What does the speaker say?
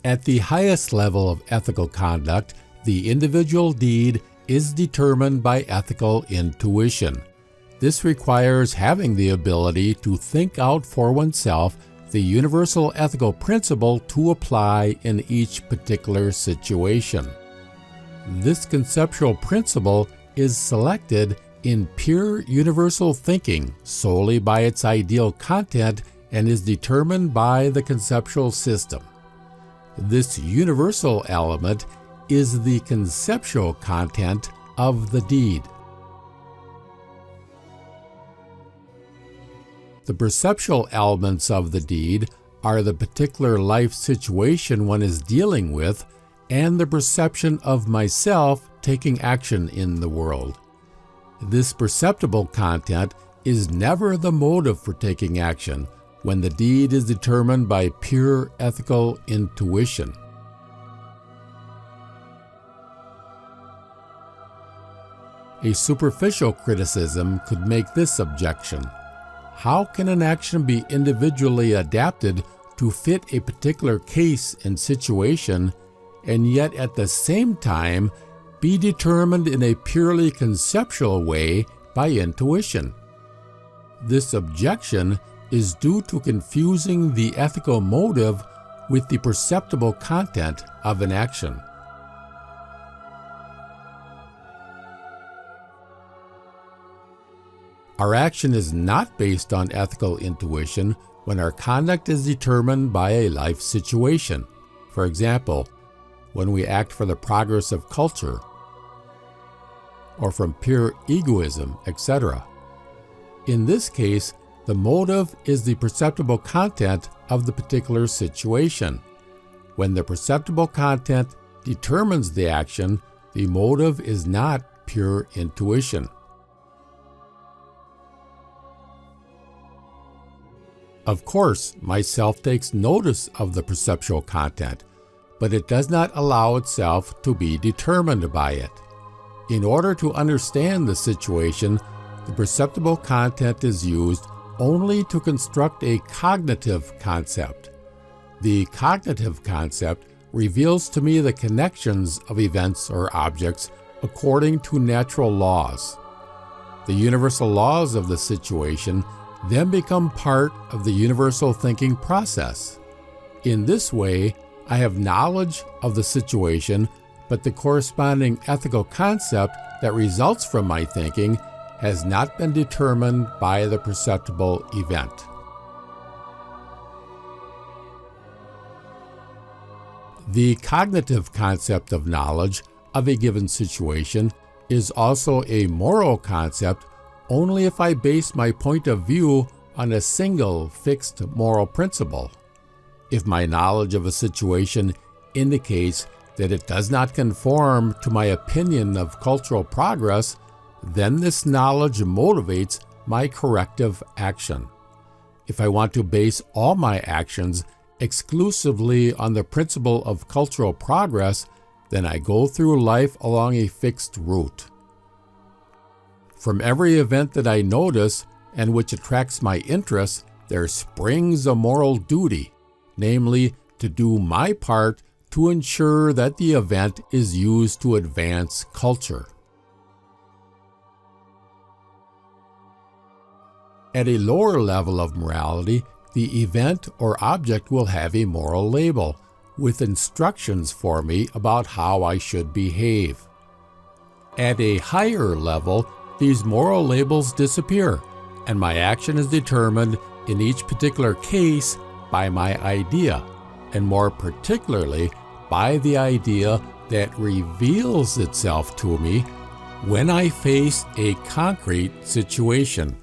At the highest level of ethical conduct, the individual deed is determined by ethical intuition. This requires having the ability to think out for oneself the universal ethical principle to apply in each particular situation. This conceptual principle is selected in pure universal thinking solely by its ideal content and is determined by the conceptual system. This universal element is the conceptual content of the deed. The perceptual elements of the deed are the particular life situation one is dealing with and the perception of myself taking action in the world. This perceptible content is never the motive for taking action when the deed is determined by pure ethical intuition. A superficial criticism could make this objection: how can an action be individually adapted to fit a particular case and situation, and yet at the same time be determined in a purely conceptual way by intuition? This objection is due to confusing the ethical motive with the perceptible content of an action. Our action is not based on ethical intuition when our conduct is determined by a life situation. For example, when we act for the progress of culture, or from pure egoism, etc. In this case, the motive is the perceptible content of the particular situation. When the perceptible content determines the action, the motive is not pure intuition. Of course, myself takes notice of the perceptual content, but it does not allow itself to be determined by it. In order to understand the situation, the perceptible content is used only to construct a cognitive concept. The cognitive concept reveals to me the connections of events or objects according to natural laws. The universal laws of the situation then become part of the universal thinking process. In this way, I have knowledge of the situation, but the corresponding ethical concept that results from my thinking has not been determined by the perceptible event. The cognitive concept of knowledge of a given situation is also a moral concept only if I base my point of view on a single fixed moral principle. If my knowledge of a situation indicates that it does not conform to my opinion of cultural progress, then this knowledge motivates my corrective action. If I want to base all my actions exclusively on the principle of cultural progress, then I go through life along a fixed route. From every event that I notice and which attracts my interest, there springs a moral duty, namely to do my part to ensure that the event is used to advance culture. At a lower level of morality, the event or object will have a moral label, with instructions for me about how I should behave. At a higher level, these moral labels disappear, and my action is determined in each particular case by my idea, and more particularly by the idea that reveals itself to me when I face a concrete situation.